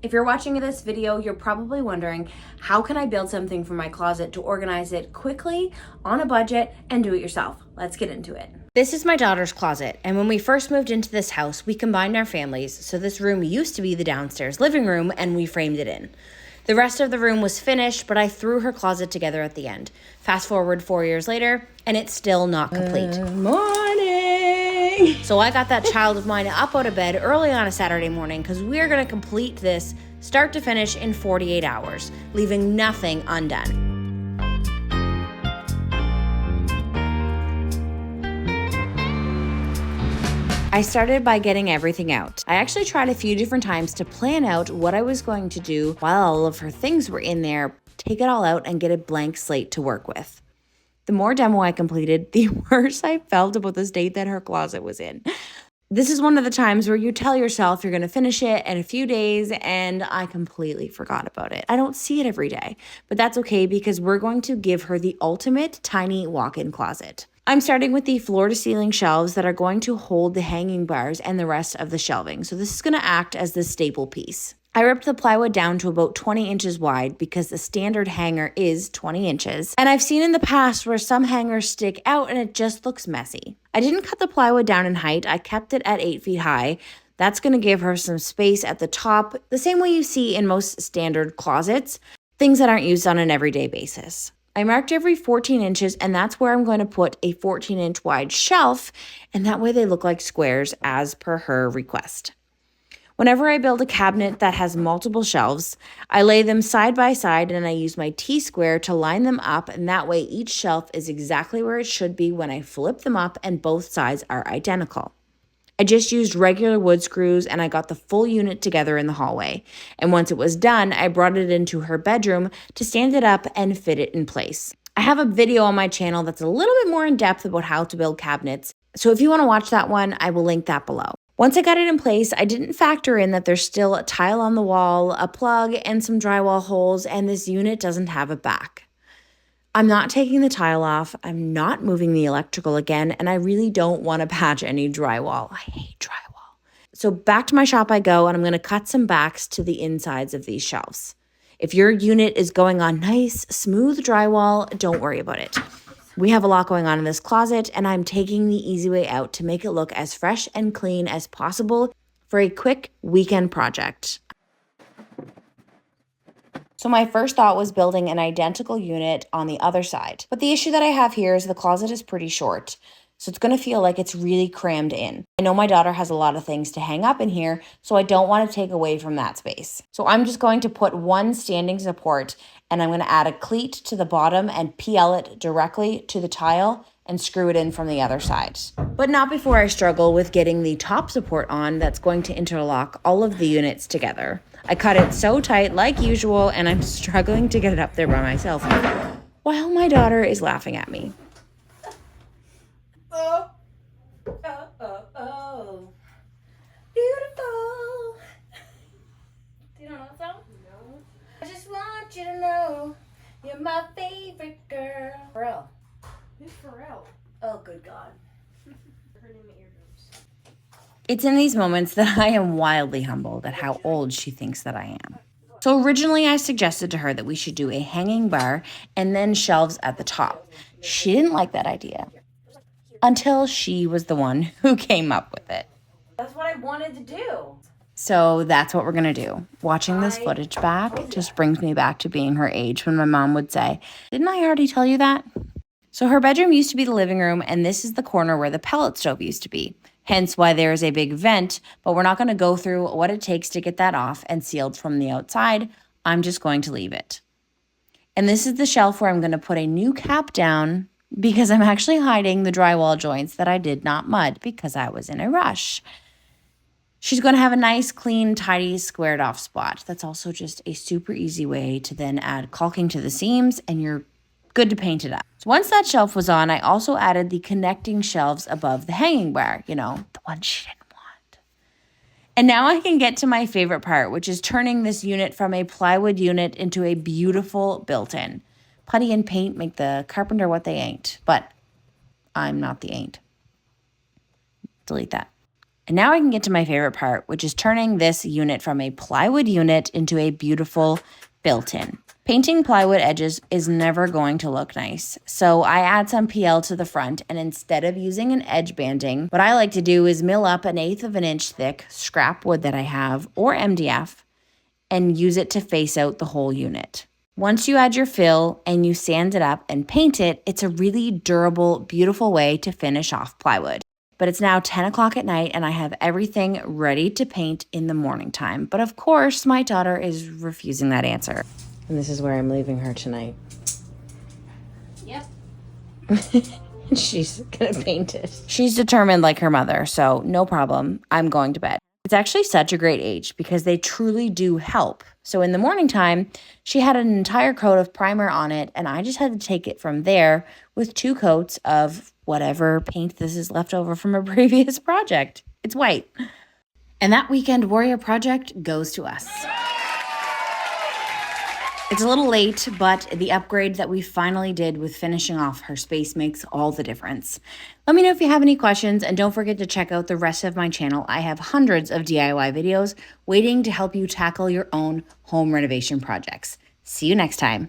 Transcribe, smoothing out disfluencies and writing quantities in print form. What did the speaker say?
If you're watching this video, you're probably wondering, how can I build something for my closet to organize it quickly, on a budget, and do it yourself? Let's get into it. This is my daughter's closet, and when we first moved into this house, we combined our families, so this room used to be the downstairs living room, and we framed it in. The rest of the room was finished, but I threw her closet together at the end. Fast forward 4 years later, and it's still not complete. Good morning! So I got that child of mine up out of bed early on a Saturday morning because we're going to complete this start to finish in 48 hours, leaving nothing undone. I started by getting everything out. I actually tried a few different times to plan out what I was going to do while all of her things were in there, take it all out and get a blank slate to work with. The more demo I completed, the worse I felt about the state that her closet was in. This is one of the times where you tell yourself you're going to finish it in a few days, and I completely forgot about it. I don't see it every day, but that's okay because we're going to give her the ultimate tiny walk-in closet. I'm starting with the floor-to-ceiling shelves that are going to hold the hanging bars and the rest of the shelving. So this is going to act as the staple piece. I ripped the plywood down to about 20 inches wide because the standard hanger is 20 inches. And I've seen in the past where some hangers stick out and it just looks messy. I didn't cut the plywood down in height. I kept it at 8 feet high. That's going to give her some space at the top, the same way you see in most standard closets, things that aren't used on an everyday basis. I marked every 14 inches, and that's where I'm going to put a 14-inch wide shelf, and that way they look like squares as per her request. Whenever I build a cabinet that has multiple shelves, I lay them side by side and I use my T-square to line them up, and that way each shelf is exactly where it should be when I flip them up and both sides are identical. I just used regular wood screws and I got the full unit together in the hallway. And once it was done, I brought it into her bedroom to stand it up and fit it in place. I have a video on my channel that's a little bit more in depth about how to build cabinets. So if you want to watch that one, I will link that below. Once I got it in place, I didn't factor in that there's still a tile on the wall, a plug, and some drywall holes, and this unit doesn't have a back. I'm not taking the tile off, I'm not moving the electrical again, and I really don't want to patch any drywall. I hate drywall. So back to my shop I go, and I'm going to cut some backs to the insides of these shelves. If your unit is going on nice, smooth drywall, don't worry about it. We have a lot going on in this closet, and I'm taking the easy way out to make it look as fresh and clean as possible for a quick weekend project. So my first thought was building an identical unit on the other side. But the issue that I have here is the closet is pretty short, so it's going to feel like it's really crammed in. I know my daughter has a lot of things to hang up in here, so I don't want to take away from that space. So I'm just going to put one standing support, and I'm going to add a cleat to the bottom and PL it directly to the tile and screw it in from the other side. But not before I struggle with getting the top support on that's going to interlock all of the units together. I cut it so tight like usual, and I'm struggling to get it up there by myself while my daughter is laughing at me. Oh, oh, oh, oh, beautiful. Do you know that song? No. I just want you to know you're my favorite girl. Pharrell. Who's Pharrell? Oh, good God. Her name is eardrums. It's in these moments that I am wildly humbled at how old she thinks that I am. So originally I suggested to her that we should do a hanging bar and then shelves at the top. She didn't like that idea until she was the one who came up with it. That's what I wanted to do. So that's what we're going to do. Watching this footage back just brings me back to being her age when my mom would say, "Didn't I already tell you that?" So her bedroom used to be the living room, and this is the corner where the pellet stove used to be. Hence why there is a big vent, but we're not going to go through what it takes to get that off and sealed from the outside. I'm just going to leave it. And this is the shelf where I'm going to put a new cap down because I'm actually hiding the drywall joints that I did not mud because I was in a rush. She's going to have a nice, clean, tidy, squared off spot. That's also just a super easy way to then add caulking to the seams, and you're good to paint it up. So once that shelf was on, I also added the connecting shelves above the hanging bar, the one she didn't want. And now I can get to my favorite part, which is turning this unit from a plywood unit into a beautiful built-in. Putty and paint make the carpenter what they ain't, but I'm not the ain't. Delete that. And now I can get to my favorite part, which is turning this unit from a plywood unit into a beautiful built-in. Painting plywood edges is never going to look nice. So I add some PL to the front, and instead of using an edge banding, what I like to do is mill up 1/8 of an inch thick scrap wood that I have, or MDF, and use it to face out the whole unit. Once you add your fill and you sand it up and paint it, it's a really durable, beautiful way to finish off plywood. But it's now 10 o'clock at night and I have everything ready to paint in the morning time. But of course, my daughter is refusing that answer. And this is where I'm leaving her tonight. Yep. She's gonna paint it. She's determined like her mother, so no problem. I'm going to bed. It's actually such a great age because they truly do help. So in the morning time, she had an entire coat of primer on it, and I just had to take it from there with 2 coats of whatever paint this is left over from a previous project. It's white. And that weekend warrior project goes to us. It's a little late, but the upgrade that we finally did with finishing off her space makes all the difference. Let me know if you have any questions, and don't forget to check out the rest of my channel. I have hundreds of DIY videos waiting to help you tackle your own home renovation projects. See you next time.